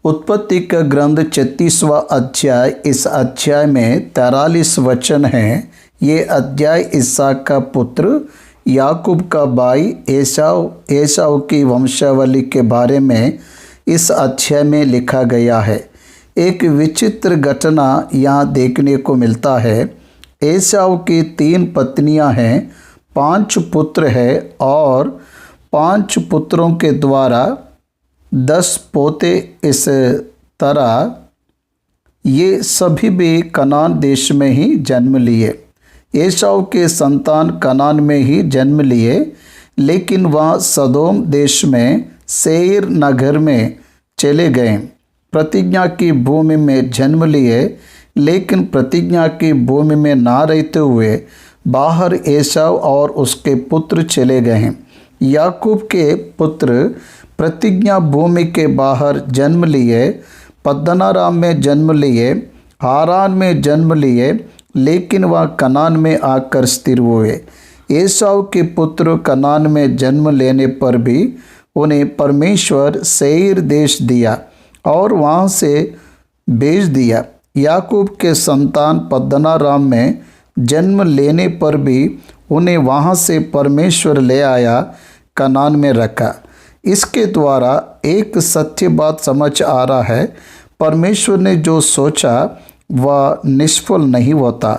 उत्पत्ति का ग्रंथ 36वां अध्याय। इस अध्याय में 43 वचन हैं। ये अध्याय इसहाक का पुत्र याकूब का भाई एसाव की वंशावली के बारे में इस अध्याय में लिखा गया है। एक विचित्र घटना यहाँ देखने को मिलता है। एसाव की 3 पत्नियाँ हैं, 5 पुत्र हैं और 5 पुत्रों के द्वारा 10 पोते। इस तरह ये सभी भी कनान देश में ही जन्म लिए। एसाव के संतान कनान में ही जन्म लिए, लेकिन वह सदोम देश में सेईर नगर में चले गए। प्रतिज्ञा की भूमि में जन्म लिए, लेकिन प्रतिज्ञा की भूमि में ना रहते हुए बाहर एसाव और उसके पुत्र चले गए। याकूब के पुत्र प्रतिज्ञा भूमि के बाहर जन्म लिए, पद्दनाराम में जन्म लिए, हारान में जन्म लिए, लेकिन वह कनान में आकर स्थिर हुए। एसाव के पुत्र कनान में जन्म लेने पर भी उन्हें परमेश्वर सेईर देश दिया और वहाँ से भेज दिया। याकूब के संतान पद्दनाराम में जन्म लेने पर भी उन्हें वहाँ से परमेश्वर ले आया, कनान में रखा। इसके द्वारा एक सत्य बात समझ आ रहा है, परमेश्वर ने जो सोचा वह निष्फल नहीं होता।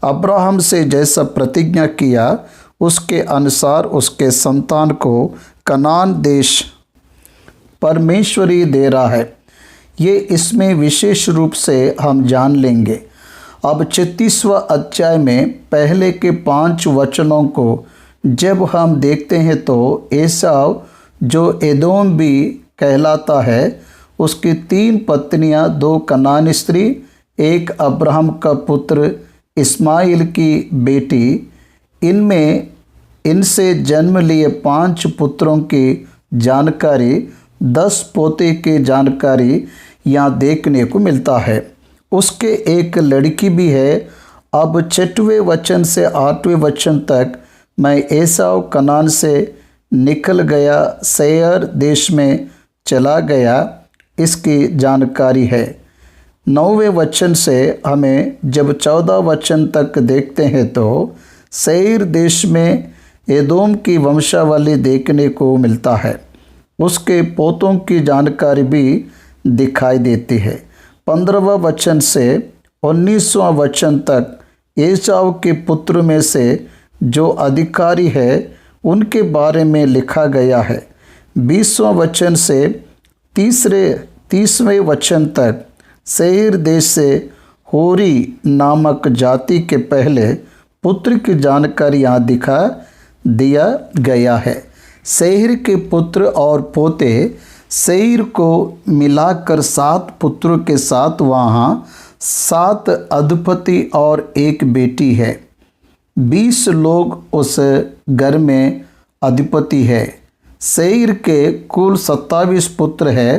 अब्राहम से जैसा प्रतिज्ञा किया उसके अनुसार उसके संतान को कनान देश परमेश्वर ही दे रहा है। ये इसमें विशेष रूप से हम जान लेंगे। अब 36वां अध्याय में पहले के 5 वचनों को जब हम देखते हैं तो एसाव जो एदोम भी कहलाता है, उसकी 3 पत्नियां, 2 कनानी स्त्री, एक अब्राहम का पुत्र इस्माइल की बेटी, इनसे जन्म लिए 5 पुत्रों की जानकारी, 10 पोते की जानकारी यहाँ देखने को मिलता है। उसके एक लड़की भी है। अब 6वें वचन से 8वें वचन तक मैं एसाव कनान से निकल गया, सेईर देश में चला गया, इसकी जानकारी है। 9वें वचन से हमें जब 14 वचन तक देखते हैं तो सेईर देश में एदोम की वंशावली देखने को मिलता है। उसके पोतों की जानकारी भी दिखाई देती है। 15वां वचन से 19वां वचन तक एसाव के पुत्र में से जो अधिकारी है उनके बारे में लिखा गया है। 20वां वचन से 30वें वचन तक सेईर देश से होरी नामक जाति के पहले पुत्र की जानकारी यहाँ दिखा दिया गया है। सेईर के पुत्र और पोते, सेईर को मिलाकर 7 पुत्रों के साथ वहाँ 7 अधिपति और एक बेटी है। 20 लोग उस घर में अधिपति है। सेईर के कुल 27 पुत्र है,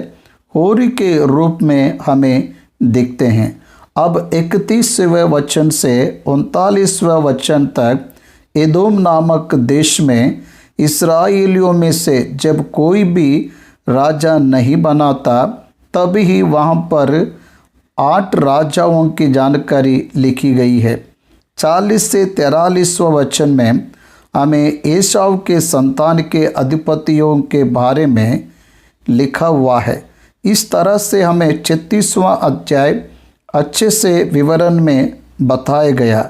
होरी के रूप में हमें दिखते हैं। अब 31वें वचन से 39वें वचन तक एदोम नामक देश में इस्राएलियों में से जब कोई भी राजा नहीं बनाता, तभी ही वहाँ पर 8 राजाओं की जानकारी लिखी गई है। 40 से 43वां वचन में हमें एसाव के संतान के अधिपतियों के बारे में लिखा हुआ है। इस तरह से हमें 36वां अध्याय अच्छे से विवरण में बताया गया।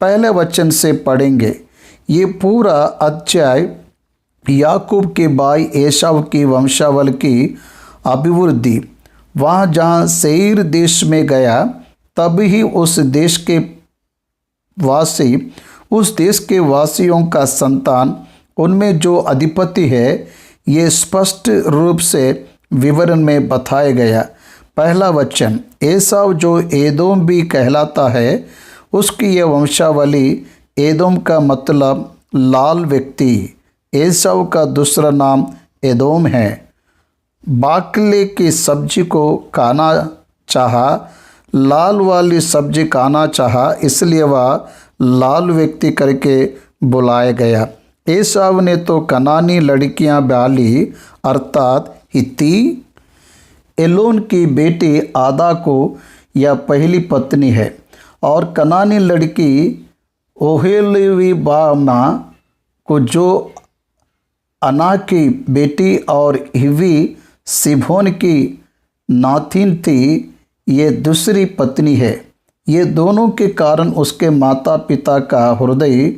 पहले वचन से पढ़ेंगे। ये पूरा अध्याय याकूब के भाई एसाव की वंशावल की अभिवृद्धि, वहाँ जहाँ सेईर देश में गया तभी उस देश के वासियों का संतान, उनमें जो अधिपति है, ये स्पष्ट रूप से विवरण में बताया गया। पहला वचन, एसाव जो एदोम भी कहलाता है, उसकी यह वंशावली। एदोम का मतलब लाल व्यक्ति। एसाव का दूसरा नाम एदोम है। बाकले की सब्जी को खाना चाहा, लाल वाली सब्जी खाना चाहा, इसलिए वह लाल व्यक्ति करके बुलाया गया। एसाव ने तो कनानी लड़कियां ब्याली, अर्थात हित्ती, एलोन की बेटी आदा को यह पहली पत्नी है। और कनानी लड़की ओहोलीबामा को जो अना की बेटी और हिवी सिभोन की नातिन थी, ये दूसरी पत्नी है। ये दोनों के कारण उसके माता पिता का हृदय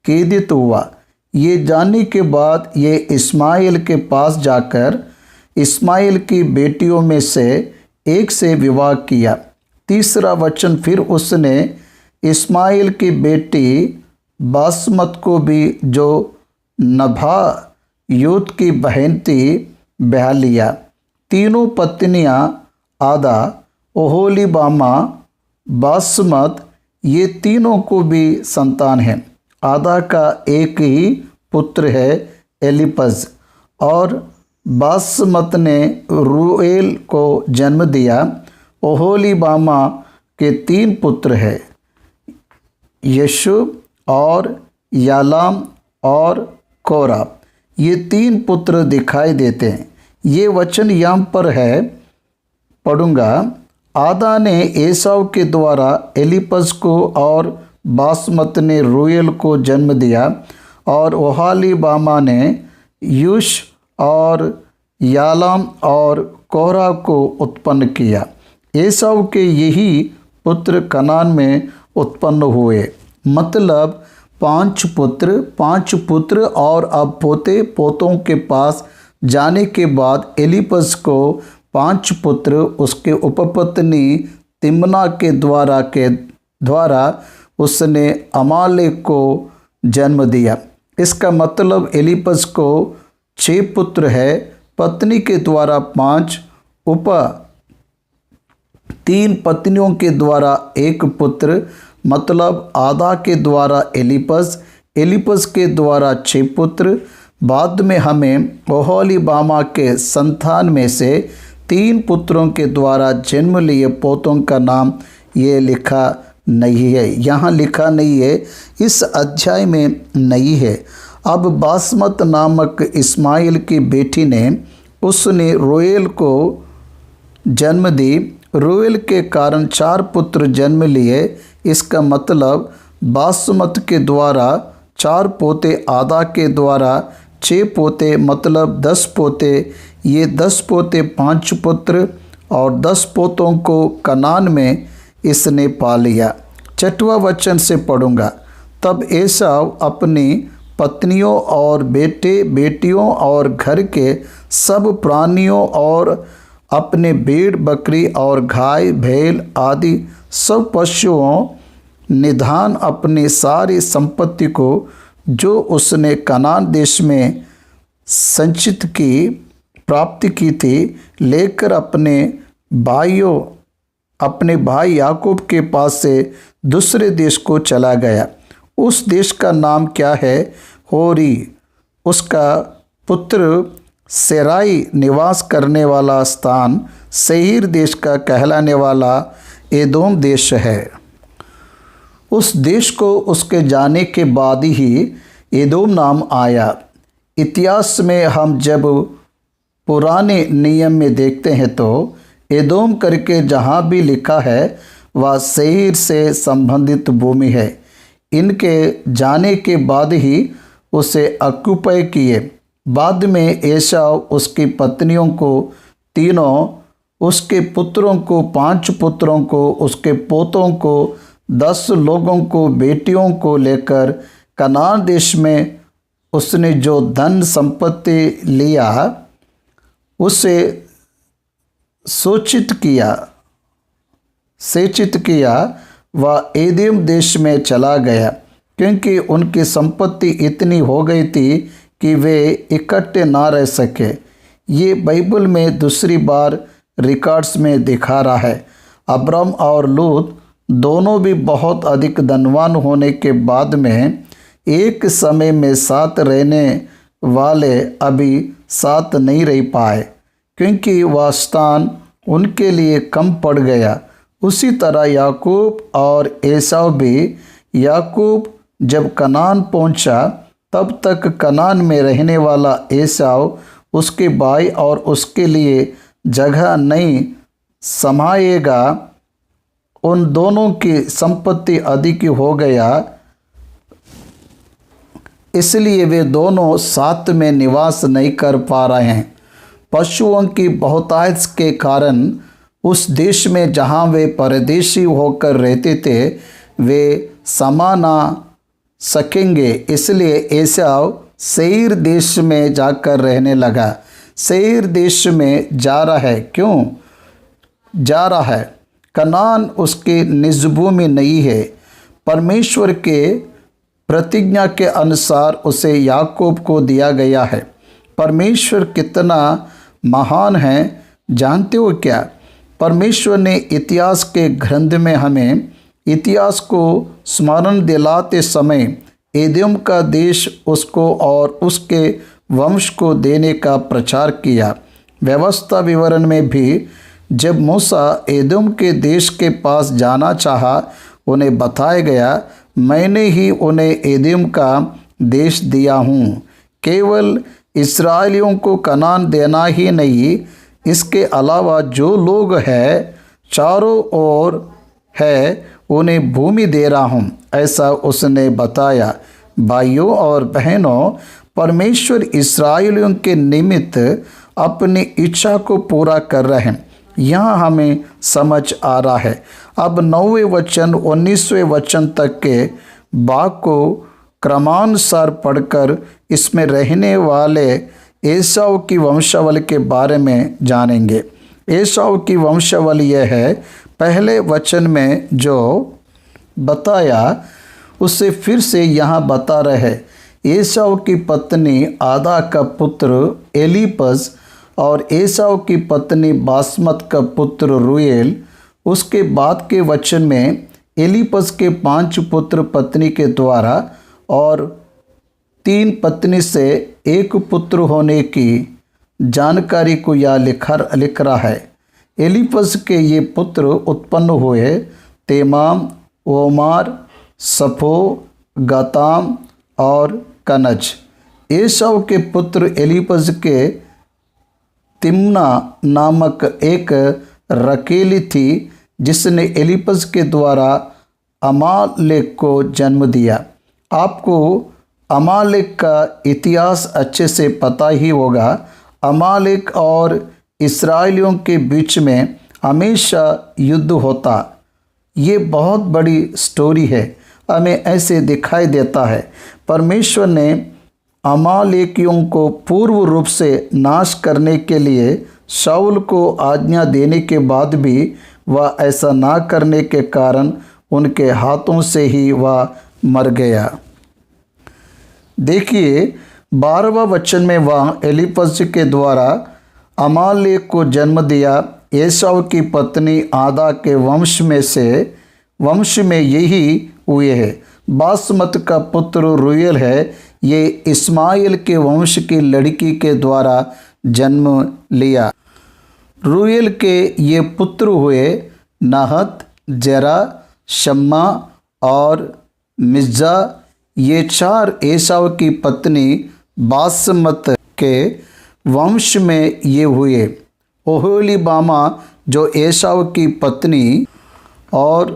खेदित हुआ। ये जानने के बाद ये इस्माइल के पास जाकर इस्माइल की बेटियों में से एक से विवाह किया। तीसरा वचन, फिर उसने इस्माइल की बेटी बासमत को भी, जो नबायोत की बहन थी, ब्याह लिया। तीनों पत्नियां आदा, ओहोलीबामा, बासमत, ये तीनों को भी संतान हैं। आदा का एक ही पुत्र है एलीपज, और बासमत ने रूएल को जन्म दिया। ओहोलीबामा के 3 पुत्र हैं, यशूब और यालाम और कोरा। ये 3 पुत्र दिखाई देते हैं। ये वचन यहाँ पर है, पढ़ूंगा। आदा ने एसाव के द्वारा एलीपज को और बासमत ने रूएल को जन्म दिया, और ओहोलीबामा ने यूश और यालाम और कोरा को उत्पन्न किया। एसाव के यही पुत्र कनान में उत्पन्न हुए, मतलब 5 पुत्र। और अब पोते पोतों के पास जाने के बाद एलीपज को 5 पुत्र, उसके उपपत्नी तिम्ना के द्वारा उसने अमालेक को जन्म दिया। इसका मतलब एलीपज को 6 पुत्र है, पत्नी के द्वारा 5, 3 पत्नियों के द्वारा 1 पुत्र, मतलब आदा के द्वारा एलीपज के द्वारा 6 पुत्र। बाद में हमें ओहोलीबामा के संतान में से 3 पुत्रों के द्वारा जन्म लिए पोतों का नाम ये लिखा नहीं है, यहाँ लिखा नहीं है, इस अध्याय में नहीं है। अब बासमत नामक इस्माइल की बेटी ने, उसने रूएल को जन्म दी। रूएल के कारण 4 पुत्र जन्म लिए। इसका मतलब बासमत के द्वारा 4 पोते, आदा के द्वारा 6 पोते, मतलब 10 पोते। ये 10 पोते 5 पुत्र, और 10 पोतों को कनान में इसने पा लिया। 6वां वचन से पढ़ूंगा। तब एसाव अपनी पत्नियों और बेटियों और घर के सब प्राणियों और अपने भेड़ बकरी और गाय भेड़ आदि सब पशुओं, निधान अपनी सारी संपत्ति को जो उसने कनान देश में संचित की प्राप्ति की थी, लेकर अपने भाई याकूब के पास से दूसरे देश को चला गया। उस देश का नाम क्या है? होरी। उसका पुत्र सेराई निवास करने वाला स्थान सेईर देश का कहलाने वाला एदोम देश है। उस देश को उसके जाने के बाद ही एदोम नाम आया। इतिहास में हम जब पुराने नियम में देखते हैं तो एदोम करके जहाँ भी लिखा है वह सेईर से संबंधित भूमि है। इनके जाने के बाद ही उसे ऑक्युपाई किए। बाद में एसाव उसकी पत्नियों को 3, उसके पुत्रों को 5 पुत्रों को, उसके पोतों को 10 लोगों को, बेटियों को लेकर कनान देश में उसने जो धन संपत्ति लिया उसे सेचित किया। वह एदोम देश में चला गया, क्योंकि उनकी संपत्ति इतनी हो गई थी कि वे इकट्ठे ना रह सके। ये बाइबल में दूसरी बार रिकॉर्ड्स में दिखा रहा है। अब्राम और लूत दोनों भी बहुत अधिक धनवान होने के बाद में एक समय में साथ रहने वाले अभी साथ नहीं रह पाए, क्योंकि वह स्थान उनके लिए कम पड़ गया। उसी तरह याकूब और एसाव भी। याकूब जब कनान पहुंचा तब तक कनान में रहने वाला एसाव उसके भाई और उसके लिए जगह नहीं समाएगा, उन दोनों की संपत्ति अधिक हो गया, इसलिए वे दोनों साथ में निवास नहीं कर पा रहे हैं। पशुओं की बहुतायत के कारण उस देश में जहाँ वे परदेशी होकर रहते थे वे समा ना सकेंगे, इसलिए एसाव सेईर देश में जाकर रहने लगा। सेईर देश में जा रहा है, क्यों जा रहा है? कनान उसकी निज भूमि नहीं है। परमेश्वर के प्रतिज्ञा के अनुसार उसे याकूब को दिया गया है। परमेश्वर कितना महान है जानते हो क्या? परमेश्वर ने इतिहास के ग्रंथ में हमें इतिहास को स्मरण दिलाते समय एदोम का देश उसको और उसके वंश को देने का प्रचार किया। व्यवस्था विवरण में भी जब मूसा एदोम के देश के पास जाना चाहा, उन्हें बताया गया, मैंने ही उन्हें एदोम का देश दिया हूँ। केवल इस्राएलियों को कनान देना ही नहीं, इसके अलावा जो लोग हैं चारों ओर है उन्हें भूमि दे रहा हूँ, ऐसा उसने बताया। भाइयों और बहनों, परमेश्वर इस्राएलियों के निमित्त अपनी इच्छा को पूरा कर रहे हैं, यहाँ हमें समझ आ रहा है। अब 9वें वचन 19वें वचन तक के भाग को क्रमानुसार पढ़कर इसमें रहने वाले एसाव की वंशावली के बारे में जानेंगे। एसाव की वंशावली यह है, पहले वचन में जो बताया उससे फिर से यहाँ बता रहे। एसाव की पत्नी आदा का पुत्र एलीपज और एसाव की पत्नी बासमत का पुत्र रुएल। उसके बाद के वचन में एलीपज के 5 पुत्र पत्नी के द्वारा और 3 पत्नी से 1 पुत्र होने की जानकारी को यह लिख रहा है। एलीपज के ये पुत्र उत्पन्न हुए तेमाम, ओमार, सफो, गताम और कनज। एसाव के पुत्र एलीपज के तिम्ना नामक एक रकेली थी जिसने एलीपज के द्वारा अमालेक को जन्म दिया। आपको अमालेक का इतिहास अच्छे से पता ही होगा। अमालेक और इस्राएलियों के बीच में हमेशा युद्ध होता। ये बहुत बड़ी स्टोरी है, हमें ऐसे दिखाई देता है। परमेश्वर ने अमालेकियों को पूर्व रूप से नाश करने के लिए शाऊल को आज्ञा देने के बाद भी वह ऐसा ना करने के कारण उनके हाथों से ही वह मर गया। देखिए 12वां वचन में वह एलीपज के द्वारा अमालेक को जन्म दिया। एसाव की पत्नी आदा के वंश में यही हुए है। बासमत का पुत्र रुएल है, ये इस्माइल के वंश की लड़की के द्वारा जन्म लिया। रुएल के ये पुत्र हुए नाहत, जरा, शम्मा और मिज्जा। ये 4 एसाव की पत्नी बासमत के वंश में ये हुए। ओहोलीबामा जो एसाव की पत्नी और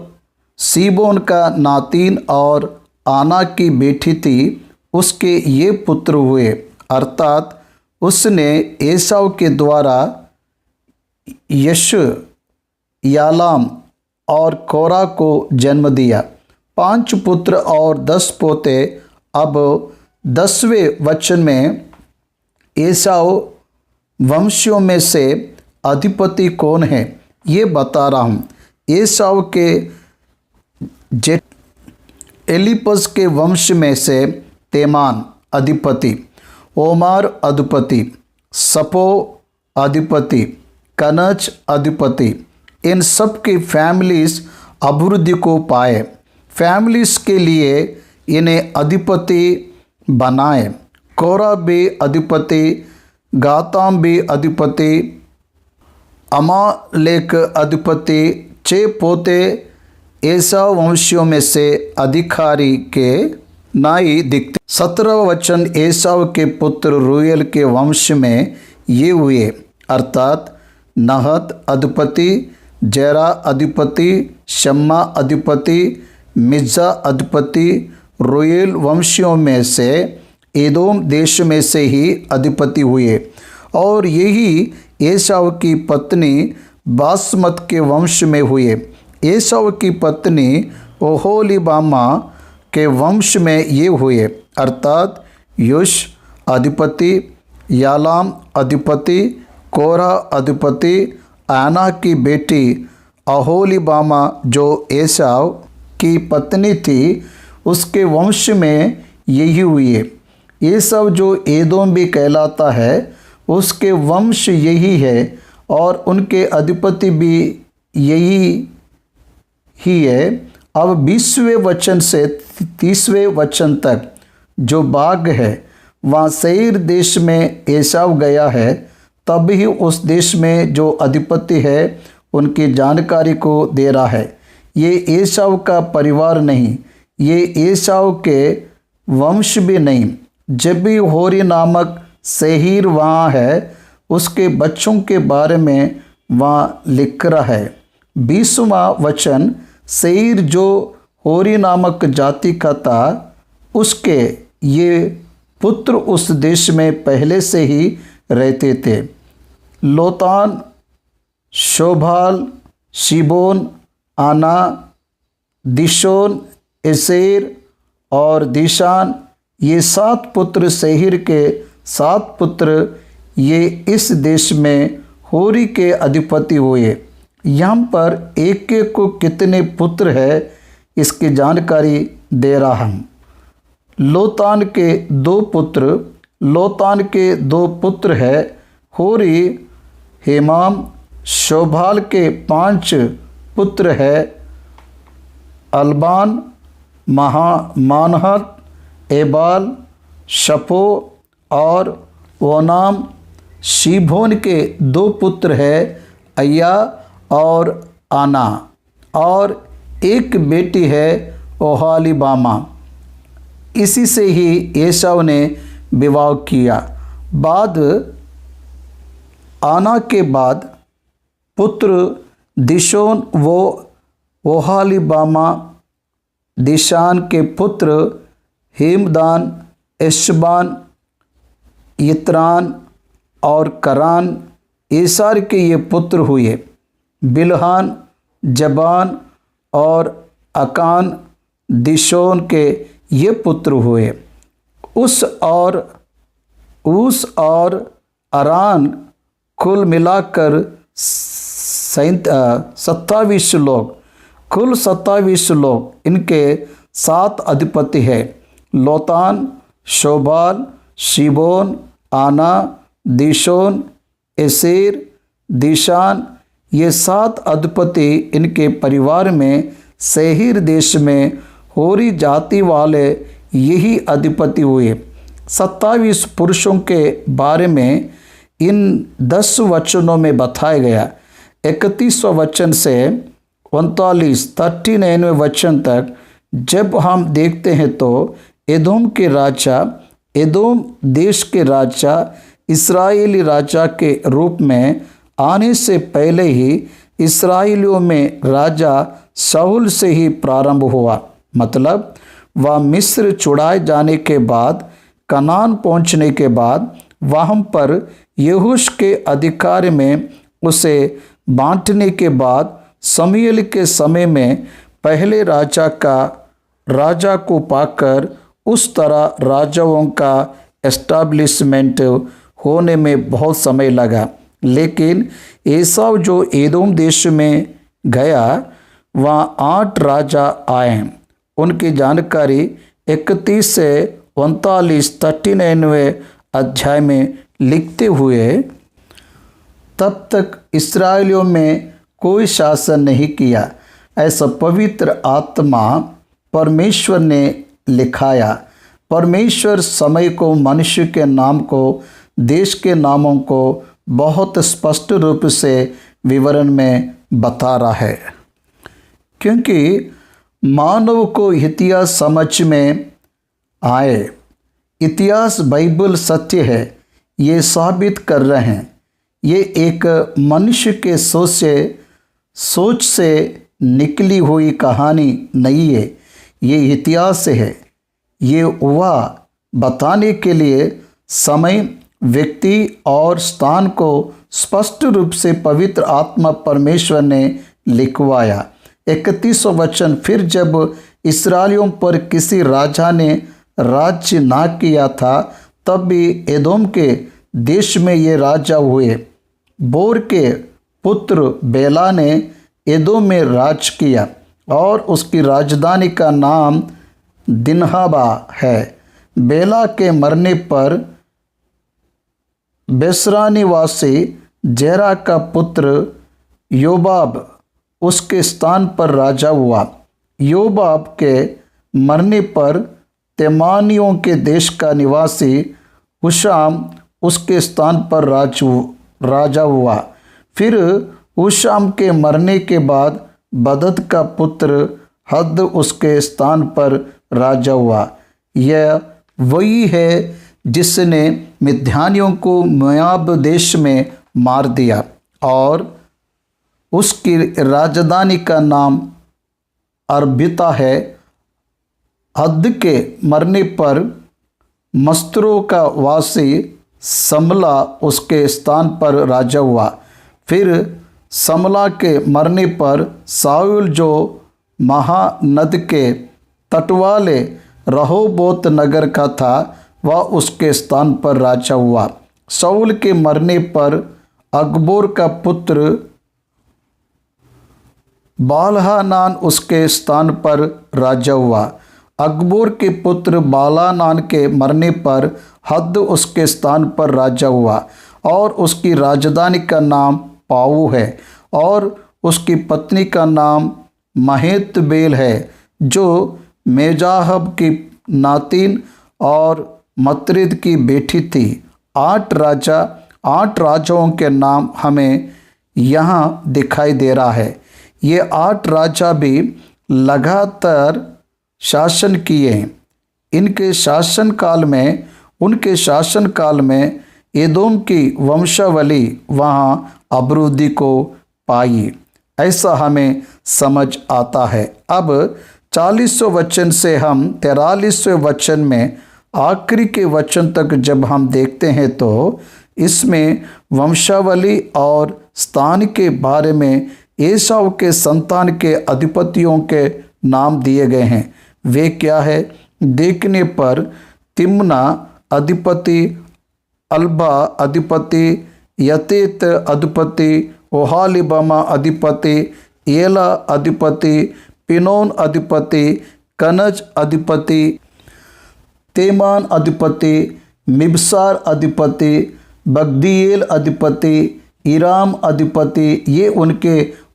सीबोन का नातीन और आना की बेटी थी, उसके ये पुत्र हुए, अर्थात उसने एसाव के द्वारा यश, यालाम और कोरा को जन्म दिया। 5 पुत्र और 10 पोते। अब 10वें वचन में एसाव वंशियों में से अधिपति कौन है ये बता रहा हूँ। एसाव के जेठ एलीपज के वंश में से तेमान अधिपति, ओमार अधिपति, सपो अधिपति, कनज अधिपति। इन सब की फैमिलीज अभिवृद्धि को पाए। फैमिलीज के लिए इन्हें अधिपति बनाए। कोरा भी अधिपति, गाताम भी अधिपति, अमालेक अधिपति। 6 पोते एसाव वंशियों में से अधिकारी के नाई दिखते। 17वां वचन एसाव के पुत्र रुएल के वंश में ये हुए, अर्थात नहत अधिपति, जेरा अधिपति, शम्मा अधिपति, मिज्जा अधिपति, रोएल वंशियों में से एदोम देश में से ही अधिपति हुए। और यही एसाव की पत्नी बासमत के वंश में हुए। एसाव की पत्नी ओहोलीबामा के वंश में ये हुए, अर्थात युष अधिपति, यालाम अधिपति, कोरा अधिपति। आना की बेटी ओहोलीबामा जो एसाव की पत्नी थी, उसके वंश में यही हुए। ये सब जो एदोम भी कहलाता है, उसके वंश यही है और उनके अधिपति भी यही ही है। अब 20वें वचन से 30वें वचन तक जो भाग है, वहाँ सेईर देश में एसाव गया है। तब ही उस देश में जो अधिपति है उनकी जानकारी को दे रहा है। ये एसाव का परिवार नहीं, ये एसाव के वंश भी नहीं। जब भी होरी नामक सेईर वहाँ है, उसके बच्चों के बारे में वहाँ लिख रहा है। 20वां वचन, सेईर जो होरी नामक जाति का था, उसके ये पुत्र उस देश में पहले से ही रहते थे। लोतान, शोभाल, शिबोन, आना, दिशोन, एसेर और दिशान, ये 7 पुत्र सेईर के 7 पुत्र ये इस देश में होरी के अधिपति हुए। यहाँ पर एक एक को कितने पुत्र है, इसकी जानकारी दे रहा हूँ। लोतान के 2 पुत्र, लोतान के 2 पुत्र है होरी, हेमाम। शोभाल के 5 पुत्र है, अल्बान, मानहत, एबाल, शपो और ओनाम। शिभोन के 2 पुत्र है, अय्या और आना, और एक बेटी है ओहोलीबामा। इसी से ही एसाव ने विवाह किया। बाद आना के बाद पुत्र दिशोन वो ओहोलीबामा। दिशान के पुत्र हेमदान, एशबान, यित्रान और करान। एसार के ये पुत्र हुए। बिलहान, जबान और अकान दिशोन के ये पुत्र हुए। उस और अरान कुल मिलाकर 27 लोग, कुल 27 लोग, इनके 7 अधिपति हैं। लोतान, शोबाल, शिबोन, आना, दिशोन, एसेर, दिशान, ये 7 अधिपति इनके परिवार में सेईर देश में होरी जाति वाले यही अधिपति हुए। 27 पुरुषों के बारे में इन 10 वचनों में बताया गया। 31वां वचन से 39 वचन तक जब हम देखते हैं तो एदोम के राजा, एदोम देश के राजा इस्राएली राजा के रूप में आने से पहले ही इस्राएलियों में राजा शाऊल से ही प्रारंभ हुआ। मतलब वह मिस्र छुड़ाए जाने के बाद, कनान पहुंचने के बाद, वहाँ पर यहोश के अधिकार में उसे बांटने के बाद शमूएल के समय में पहले राजा को पाकर उस तरह राजाओं का एस्टैब्लिशमेंट होने में बहुत समय लगा। लेकिन एसाव जो एदोम देश में गया, वहाँ 8 राजा आए। उनकी जानकारी 31 से 39 अध्याय में लिखते हुए, तब तक इस्राएलियों में कोई शासन नहीं किया, ऐसा पवित्र आत्मा परमेश्वर ने लिखाया। परमेश्वर समय को, मनुष्य के नाम को, देश के नामों को बहुत स्पष्ट रूप से विवरण में बता रहा है, क्योंकि मानव को इतिहास समझ में आए। इतिहास बाइबल सत्य है, ये साबित कर रहे हैं। ये एक मनुष्य के सोच से निकली हुई कहानी नहीं है, ये इतिहास है। ये हुआ बताने के लिए समय, व्यक्ति और स्थान को स्पष्ट रूप से पवित्र आत्मा परमेश्वर ने लिखवाया। 31वां वचन, फिर जब इस्राएलियों पर किसी राजा ने राज्य ना किया था, तब भी एदोम के देश में ये राजा हुए। बोर के पुत्र बेला ने एदोम में राज किया और उसकी राजधानी का नाम दिन्हाबा है। बेला के मरने पर बेसरा निवासी जेरा का पुत्र योबाब उसके स्थान पर राजा हुआ। योबाब के मरने पर तेमानियों के देश का निवासी हुशाम उसके स्थान पर राजा हुआ। फिर हुशाम के मरने के बाद बदद का पुत्र हद उसके स्थान पर राजा हुआ। यह वही है जिसने मिद्यानियों को मोआब देश में मार दिया और उसकी राजधानी का नाम अरबिता है। हद के मरने पर मस्त्रो का वासी समला उसके स्थान पर राजा हुआ। फिर समला के मरने पर साउल जो महानद के तट वाले रहोबोत नगर का था, वह उसके स्थान पर राजा हुआ। साउल के मरने पर अकबोर का पुत्र बालहानान उसके स्थान पर राजा हुआ। अकबोर के पुत्र बालानान के मरने पर हद उसके स्थान पर राजा हुआ और उसकी राजधानी का नाम पाऊ है और उसकी पत्नी का नाम महेतबेल है, जो मेजाहब की नातिन और मतरिद की बेटी थी। 8 राजाओं के नाम हमें यहाँ दिखाई दे रहा है। ये 8 राजा भी लगातार शासन किए हैं। उनके शासनकाल में एदोम की वंशावली वहाँ अभिवृद्धि को पाई, ऐसा हमें समझ आता है। अब 40वें वचन से हम 43वें वचन में आखिरी के वचन तक जब हम देखते हैं तो इसमें वंशावली और स्थान के बारे में एसाव के संतान के अधिपतियों के नाम दिए गए हैं। वे क्या है? देखने पर तिम्ना अधिपति, अल्बा अधिपति, यतेत अधिपति, ओहालिबमा अधिपति, एला अधिपति, पिनोन अधिपति, कनज अधिपति, तेमान अधिपति, मिबसार अधिपति, बगदिएल अधिपति, इराम अधिपति। ये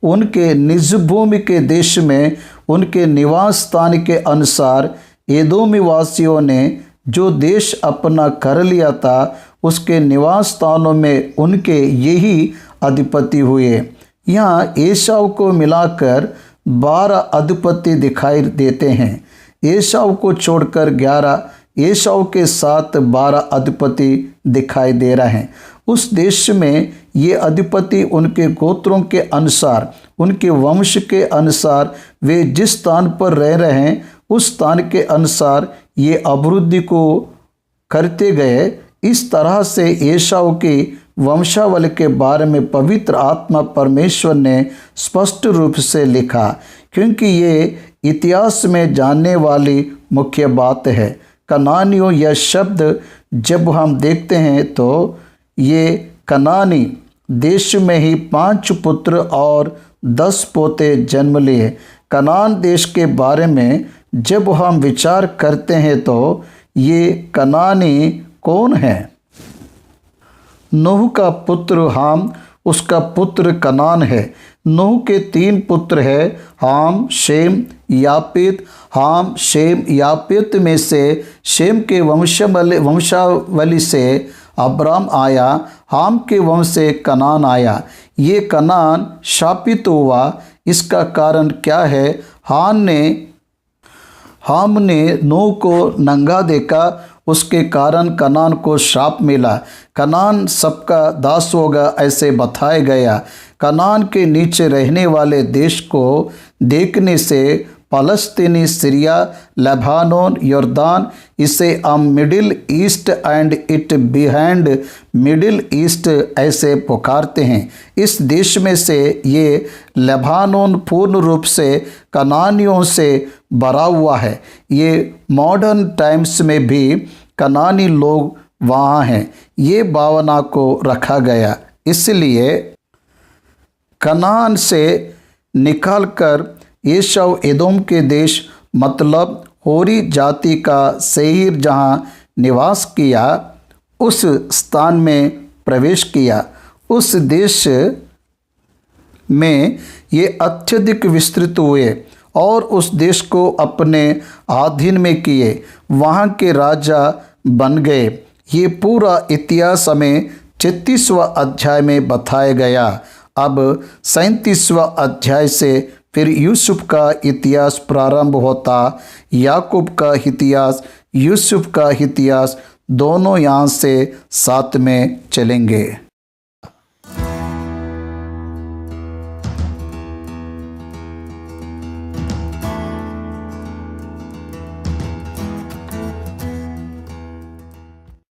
उनके निज भूमि के देश में उनके निवास स्थान के अनुसार एदोमी वासियों ने जो देश अपना कर लिया था, उसके निवास स्थानों में उनके यही अधिपति हुए। यहाँ एसाव को मिलाकर 12 अधिपति दिखाई देते हैं। एसाव को छोड़कर 11, एसाव के साथ 12 अधिपति दिखाई दे रहे हैं। उस देश में ये अधिपति उनके गोत्रों के अनुसार, उनके वंश के अनुसार, वे जिस स्थान पर रह रहे हैं उस स्थान के अनुसार ये अभिवृद्धि को करते गए। इस तरह से एसाव की वंशावली के बारे में पवित्र आत्मा परमेश्वर ने स्पष्ट रूप से लिखा, क्योंकि ये इतिहास में जानने वाली मुख्य बात है। कनानियों यह शब्द जब हम देखते हैं तो ये कनानी देश में ही 5 पुत्र और 10 पोते जन्म लिए। कनान देश के बारे में जब हम विचार करते हैं तो ये कनानी कौन है? नूह का पुत्र हाम, उसका पुत्र कनान है। नूह के 3 पुत्र हैं, हाम, शेम, यापेत। हाम, शेम, यापेत में से शेम के वंशावली से अब्राम आया, हाम के वंश से कनान आया। ये कनान शापित हुआ। इसका कारण क्या है? हाम ने नूह को नंगा देखा उसके कारण कनान को श्राप मिला। कनान सबका दास होगा ऐसे बताया गया। कनान के नीचे रहने वाले देश को देखने से फ़लस्तीनी, सीरिया, लेबानोन, यॉर्दान, इसे हम middle east and it behind middle east ऐसे पुकारते हैं। इस देश में से ये लेबानोन पूर्ण रूप से कनानियों से भरा हुआ है। ये मॉडर्न टाइम्स में भी कनानी लोग वहाँ हैं, ये भावना को रखा गया। इसलिए कनान से निकालकर एसाव एदोम के देश मतलब होरी जाति का शहर जहाँ निवास किया, उस स्थान में प्रवेश किया। उस देश में ये अत्यधिक विस्तृत हुए और उस देश को अपने अधीन में किए, वहाँ के राजा बन गए। ये पूरा इतिहास हमें 36वां अध्याय में बताया गया। अब 37वां अध्याय से फिर यूसुफ का इतिहास प्रारंभ होता। याकूब का इतिहास, यूसुफ का इतिहास दोनों यहाँ से साथ में चलेंगे।